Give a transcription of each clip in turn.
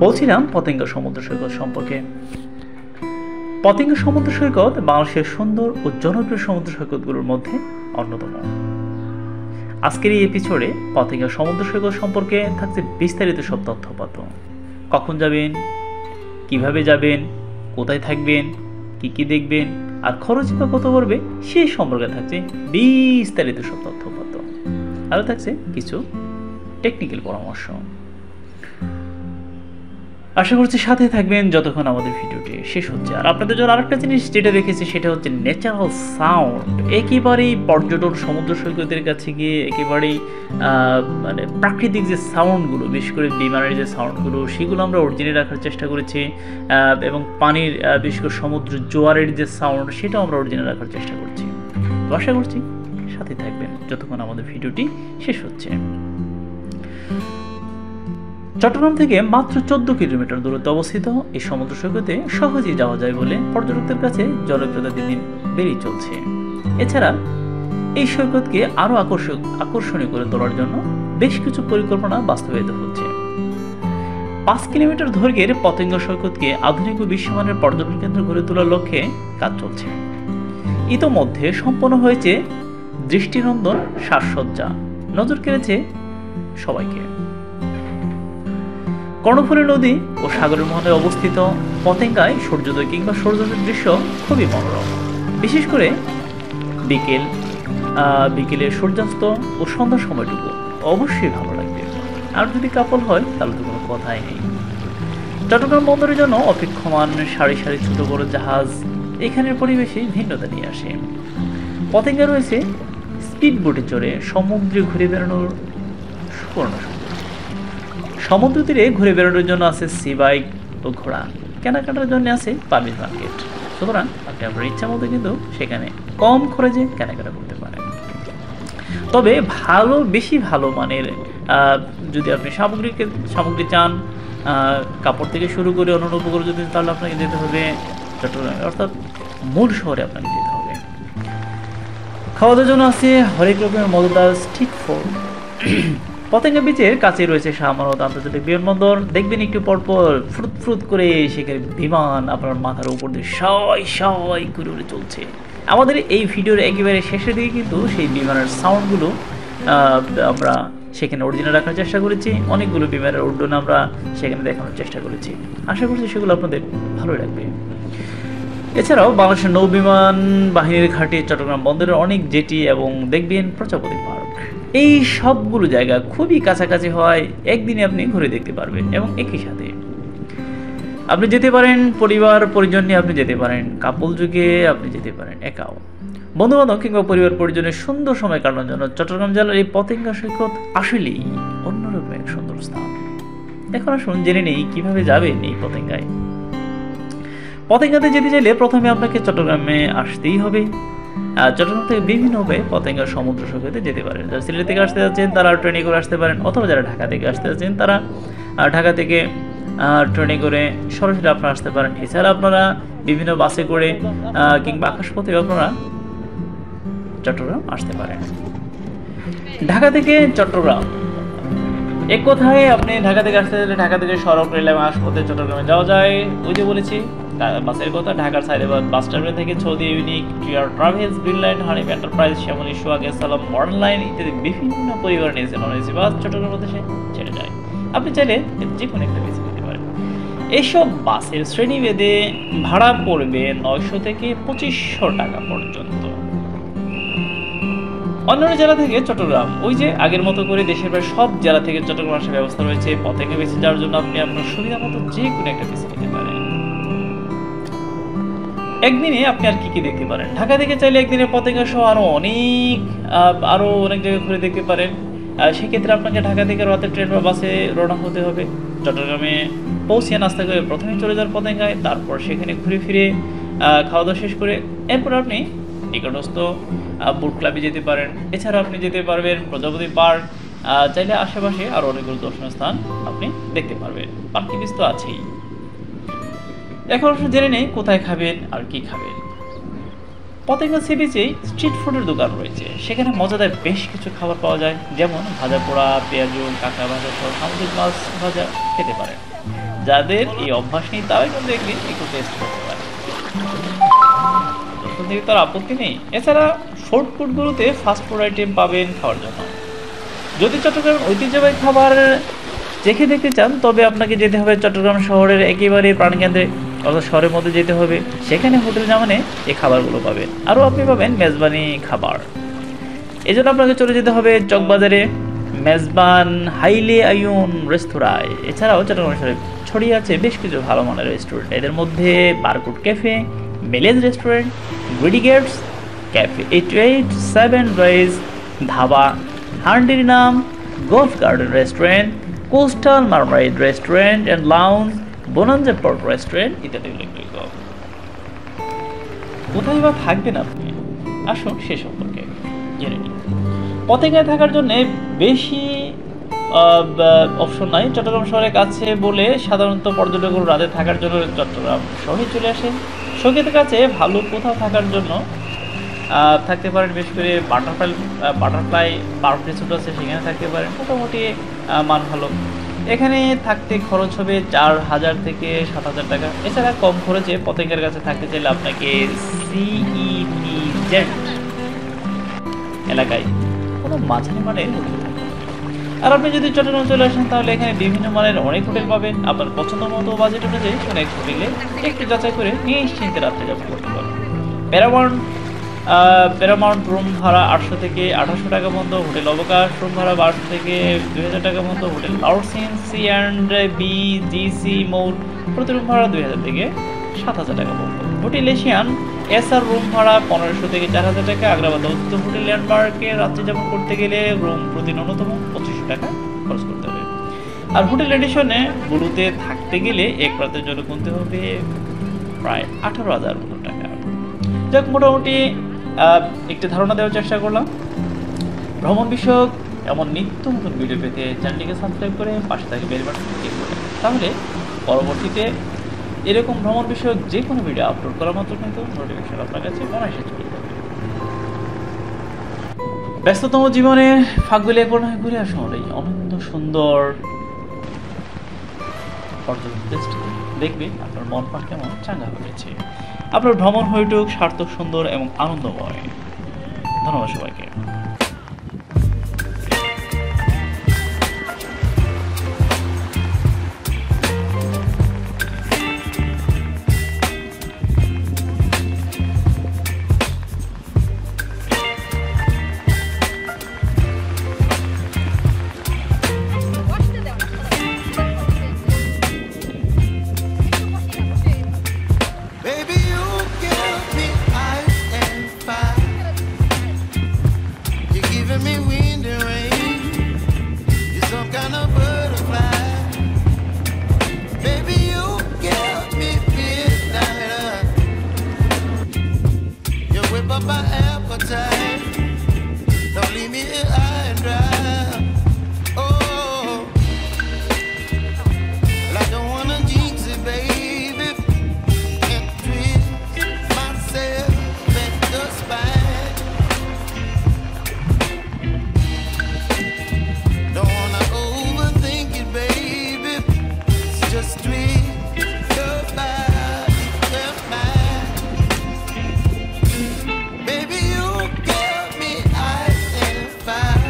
বলছিলাম পতেঙ্গা সমুদ্র সৈকত সম্পর্কে। পতেঙ্গা সমুদ্র সৈকত বাংলাদেশের সুন্দর ও জনপ্রিয় সমুদ্র সৈকতগুলোর মধ্যে অন্যতম। আজকের এই এপিসোডে পতেঙ্গা সমুদ্র সৈকত সম্পর্কে থাকছে বিস্তারিত সব তথ্যপাত্র। কখন যাবেন, কিভাবে যাবেন, কোথায় থাকবেন, কি দেখবেন, আর খরচ বা কত পড়বে সেই সম্পর্কে থাকছে বিস্তারিত সব তথ্যপাত্র। আরও থাকছে কিছু টেকনিক্যাল পরামর্শ। আশা করছি সাথে থাকবেন যতক্ষণ আমাদের ভিডিওটি শেষ হচ্ছে। আর আপনাদের জন্য আরেকটা জিনিস যেটা রেখেছি সেটা হচ্ছে ন্যাচারাল সাউন্ড। একেবারেই পর্যটন সমুদ্র সৈকতের কাছে গিয়ে একেবারেই মানে প্রাকৃতিক যে সাউন্ডগুলো, বিশেষ করে বিমানের যে সাউন্ডগুলো, সেগুলো আমরা অরিজিনাল রাখার চেষ্টা করেছি। এবং পানির বিশেষ করে সমুদ্র জোয়ারের যে সাউন্ড, সেটাও আমরা অরিজিনাল রাখার চেষ্টা করছি। তো আশা করছি সাথে থাকবেন যতক্ষণ আমাদের ভিডিওটি শেষ হচ্ছে। চট্টগ্রাম থেকে মাত্র 14 কিলোমিটার দূরত্বে অবস্থিত এই সমুদ্র সৈকতে সহজেই যাওয়া যায় বলে পর্যটকদের কাছে জনপ্রিয়তা দিন দিন বেড়েই চলছে। এছাড়া এই সৈকতকে আরও আকর্ষণীয় করে তোলার জন্য বেশ কিছু পরিকল্পনা বাস্তবায়িত হচ্ছে। 5 কিলোমিটার দৈর্ঘ্যের পতেঙ্গা সৈকতকে আধুনিক ও বিশ্বমানের পর্যটন কেন্দ্র গড়ে তোলার লক্ষ্যে কাজ চলছে। ইতোমধ্যে সম্পন্ন হয়েছে দৃষ্টিনন্দন সাজসজ্জা, নজর কেড়েছে সবাইকে। কর্ণফুলী নদী ও সাগরের মোহনায় অবস্থিত পতেঙ্গায় সূর্যোদয় কিংবা সূর্যাস্তের দৃশ্য খুবই মনোরম। বিশেষ করে বিকেলের সূর্যাস্ত ও সন্ধ্যার সময়টুকু অবশ্যই ভালো লাগবে। আর যদি কাপল হয় তাহলে তো কোনো কথাই নেই। চট্টগ্রাম বন্দরের জন্য অপেক্ষমান সারি সারি ছোট বড় জাহাজ এখানের পরিবেশে ভিন্নতা নিয়ে আসে। পতেঙ্গা রয়েছে স্পিড বোটে চড়ে সমুদ্রে ঘুরে বেড়ানোর সুবর্ণ সুযোগ। সমুদ্র তীরে ঘুরে বেড়ানোর জন্য আছে সি বাইক ও ঘোড়া, কেনাকাটার জন্য আছে পাবলিক মার্কেট। সুতরাং আপনি আপনার ইচ্ছা মতো কিন্তু সেখানে কম খরচে কেনাকাটা করতে পারেন। তবে বেশি ভালো মানের যদি আপনি সামগ্রী চান, কাপড় থেকে শুরু করে অন্যান্য উপকরণ যদি, তাহলে আপনাকে যেতে হবে চট্টগ্রামে, অর্থাৎ মূল শহরে আপনাকে যেতে হবে। খাওয়া দাওয়ার জন্য আছে হরেক রকমের মজাদার স্ট্রিট ফুড। পতেঙ্গা বিচের কাছে রয়েছে শাহমানত আন্তর্জাতিক বিমানবন্দর। দেখবেন একটু পরপর ফ্রুত করে সেখানে বিমান আপনার মাথার উপর দিয়ে সাই করে উড়ে চলছে। আমাদের এই ভিডিওর একেবারে শেষের দিকে কিন্তু সেই বিমানের সাউন্ডগুলো আমরা সেখানে অরিজিনাল রাখার চেষ্টা করেছি। অনেকগুলো বিমানের উড্ডয়ন আমরা সেখানে দেখানোর চেষ্টা করেছি। আশা করছি সেগুলো আপনাদের ভালো লাগবে। এছাড়াও বাংলাদেশের নৌ বিমান বাহিনীর ঘাঁটি চট্টগ্রাম বন্দরের অনেক জেটি এবং দেখবেন প্রজাপতি পার্ক, এই সবগুলো জায়গা খুবই কাছাকাছি হয়। একদিনে আপনি ঘুরে দেখতে পারবেন এবং একই সাথে আপনি যেতে পারেন পরিবার পরিজন নিয়ে, আপনি যেতে পারেন কাপল যুগে, আপনি যেতে পারেন একাও। বন্ধুবান্ধব কিংবা পরিবার পরিজনের সুন্দর সময় কাটানোর জন্য চট্টগ্রাম জেলার এই পতেঙ্গা সৈকত আসলেই অন্যরকম এক সুন্দর স্থান। এখন আসুন জেনে নেই কিভাবে যাবেন এই পতেঙ্গায়। পতেঙ্গাতে যেতে চাইলে প্রথমে আপনাকে চট্টগ্রামে আসতেই হবে। চট্টগ্রাম থেকে বিভিন্নভাবে পতেঙ্গা সমুদ্র সৈকতে যেতে পারেন। যারা সিলেট থেকে আসতে যাচ্ছেন তারা ট্রেনে করে আসতে পারেন, অথবা যারা ঢাকা থেকে আসতে যাচ্ছেন তারা ঢাকা থেকে ট্রেনে করে সরাসরি আপনারা আসতে পারেন। এছাড়া আপনারা বিভিন্ন বাসে করে কিংবা আকাশপথে আপনারা চট্টগ্রাম আসতে পারেন। ঢাকা থেকে চট্টগ্রাম এক কথায় আপনি ঢাকা থেকে আসতে গেলে ঢাকা থেকে সড়ক রেল এবং আকাশপথে চট্টগ্রামে যাওয়া যায়। ওই যে বলেছি বাসের কথা, ঢাকার সাইদাবাদ বাস টার্মিনাল থেকে Saudi unique, TR travels, green line, Hanif enterprise, Shyamoli, Sohag, Salam, modern line ইত্যাদি বিভিন্ন পরিবার নিয়েছে নন এসি বাস চট্টগ্রাম প্রদেশে ছেড়ে যায়। আপনি চাইলে যে কোনো একটা বেছে নিতে পারেন। এইসব বাসের শ্রেণীভেদে ভাড়া পড়বে 900 থেকে 2500 টাকা পর্যন্ত। অন্যান্য জেলা থেকে চট্টগ্রাম ওই যে আগের মতো করে দেশের প্রায় সব জেলা থেকে চট্টগ্রাম আসার ব্যবস্থা রয়েছে। পতেঙ্গা বেছে যাওয়ার জন্য আপনি আপনার সুবিধা মতো যে কোনো একটা বেছে নিতে পারেন। একদিনে আপনি আর কি দেখতে পারেন। ঢাকা থেকে চাইলে একদিনে পতেঙ্গা সহ আরো অনেক জায়গায় ঘুরে দেখতে পারেন। সেক্ষেত্রে আপনাকে ঢাকা থেকে রাতে ট্রেন বা বাসে রওনা হতে হবে। চট্টগ্রামে পৌঁছে নাস্তা করে প্রথমে চলে যান পতেঙ্গায়, তারপর সেখানে ঘুরে ফিরে খাওয়া দাওয়া শেষ করে এরপর আপনি নিকটস্থ বোট ক্লাবে যেতে পারেন। এছাড়া আপনি যেতে পারবেন প্রজাপতি পার্ক। চাইলে আশেপাশে আরও অনেকগুলো দর্শনীয় স্থান আপনি দেখতে পারবেন। পার্কি বিচ তো আছেই। এখন জেনে নেই কোথায় খাবেন আর কি খাবেন। পতেঙ্গা সি বিচে স্ট্রিট ফুডের দোকান রয়েছে, সেখানে মজাদার বেশ কিছু খাবার পাওয়া যায়, যেমন ভাজা পোড়া, পেঁয়াজু, কাঁকড়া ভাজা সহ সামুদ্রিক মাছ ভাজা খেতে পারেন। যাদের এই অভ্যাস নেই তারাই কিন্তু একদিন একটু টেস্ট করতে পারে, দিকে তার আপত্তি নেই। এছাড়া ফুড কোর্টগুলোতে ফাস্ট ফুড আইটেম পাবেন খাওয়ার জন্য। যদি চট্টগ্রাম ঐতিহ্যবাহী খাবার চেখে দেখতে চান তবে আপনাকে যেতে হবে চট্টগ্রাম শহরের একেবারে প্রাণকেন্দ্রে, অর্থাৎ শহরের মধ্যে যেতে হবে। সেখানে হোটেল জামানে এই খাবারগুলো পাবেন, আরও আপনি পাবেন মেজবানি খাবার। এই জন্য আপনাকে চলে যেতে হবে চকবাজারে মেজবান হাইলে আয়ুন রেস্তোরাঁয়। এছাড়াও চট্টগ্রাম শহরে ছড়িয়ে আছে বেশ কিছু ভালো মানের রেস্টুরেন্ট, এদের মধ্যে বারকুট ক্যাফে, মেলেজ রেস্টুরেন্ট, গুইডি গেটস ক্যাফে, 88, 7 রাইজ ধাবা, হান্ডির নাম, golf garden restaurant, coastal mermaid restaurant and lounge, bonanza port restaurant ইত্যাদি উল্লেখযোগ্য। কোথায় বা থাকবেন আপনি, আসুন সে সম্পর্কে জেনে নিন। পতেঙ্গায় থাকার জন্য বেশি অপশন নাই। চট্টগ্রাম শহরের কাছে বলে সাধারণত পর্যটকরা রাতে থাকার জন্য চট্টগ্রাম শহরে চলে আসে। সঙ্গীতের কাছে ভালো কোথাও থাকার জন্য থাকতে পারেন, বিশেষ করে বাটারফ্লাই পার্ক রিসোর্ট আছে, সেখানে থাকতে পারেন, মোটামুটি মান ভালো। এখানে থাকতে খরচ হবে 4,000 থেকে 7,000 টাকা। এছাড়া কম খরচে পতেঙ্গার কাছে থাকতে চাইলে আপনাকে সিইপিজেড এলাকায় কোনো মাঝারি মানের হোটেল থাকবে। আর আপনি যদি চট্টগ্রাম চলে আসেন তাহলে এখানে বিভিন্ন মানের অনেক হোটেল পাবেন। আপনার পছন্দ মতো বাজেট অনুযায়ী অনেক হোটেলে একটু যাচাই করে নিশ্চিন্তে রাত্রে যাপন করতে পারেন। প্যারামাউন্ট রুম ভাড়া 800 থেকে 800 টাকা পর্যন্ত, হোটেল অবকাশ রুম ভাড়া 1200 থেকে 2000 টাকা পর্যন্ত, হোটেল আউটসিন C&B GC মৌল প্রতি রুম ভাড়া 2000 থেকে 7000 টাকা পর্যন্ত, হোটেল এশিয়ান SR রুম ভাড়া 1500 থেকে 4000 টাকা। আগ্রাবাদ অবস্থিত হোটেল ল্যান্ডমার্কে রাত্রি যাপন করতে গেলে রুম প্রতি ন্যূনতম 2500 টাকা খরচ করতে হবে। আর হোটেল এডিশনে ব্লুতে থাকতে গেলে এক রাতের জন্য গুনতে হবে প্রায় 18,000 টাকা। যাক, মোটামুটি একটি ধারণা দেওয়ার চেষ্টা করলাম। ভ্রমণ বিষয়ক এমন নিত্য নতুন ভিডিও পেতে চ্যানেলটিকে সাবস্ক্রাইব করে পাশে থাকে বেল বাটন ক্লিক করুন, তাহলে পরবর্তীতে এরকম ভ্রমণ বিষয়ক যে কোনো ভিডিও আপলোড করা মাত্র কিন্তু নোটিফিকেশন আপনার কাছে অনায়াসে চলে যাবে। ব্যস্ততম জীবনে ফাঁক গলে ঘুরে আসুন এই অনন্ত সুন্দর পর্যটন দেশটি, দেখবে আপনার মন প্রাণ কেমন চাঙ্গা হয়েছে। আপনার ভ্রমণ হয়ে উঠুক সার্থক, সুন্দর এবং আনন্দময়। ধন্যবাদ সবাইকে। Don't leave me here high and dry. Oh, like I wanna jinx it, baby, and twist myself at the spine. Don't wanna overthink it, baby. It's just twist your body, your mind. Baby, you give me ice and fire.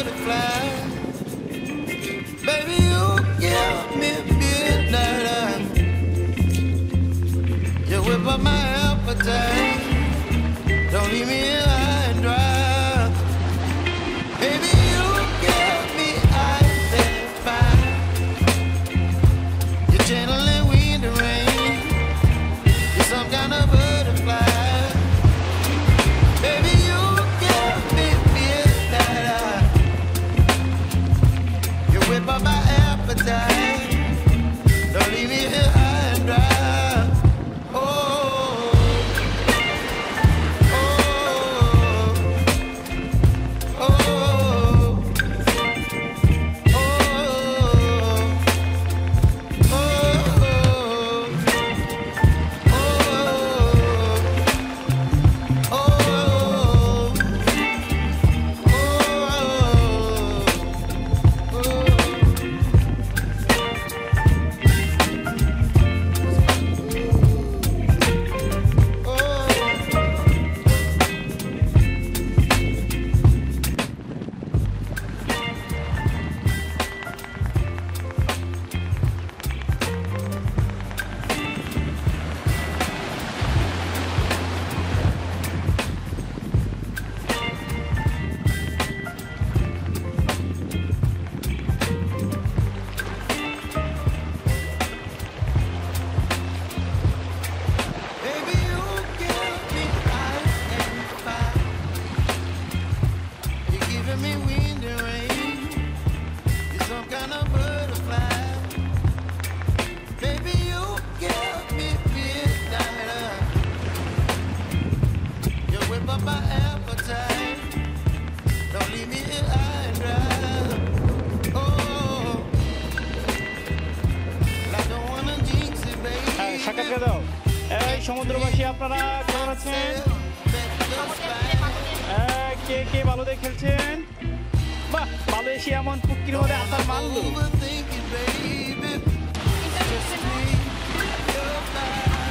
butterfly. Baby, you give me midnight. You whip up my appetite. Don't leave me here high and dry. Baby, you give me ice and fire. You're channeling wind and rain. You're some kind of butterfly. Baby, you give me midnight. You whip up my appetite. Don't leave me here high and dry. Oh, oh, oh, oh, baby, you give me ice and fire. You're giving me wind and rain. You're some kind of butterfly. Baby, you give me midnight. You whip up my appetite. Don't leave me here high and dry. Oh, I don't wanna jinx it, baby. সাক্ষাৎকার দাও। এই সমুদ্রবাসী আপনারা কেমন আছেন? কে কে ভালোতে খেলছেন? বাহ, ভালো এসে এমন পুটকির মধ্যে আসার মানলো। Overthinking, baby. Just me, your mind.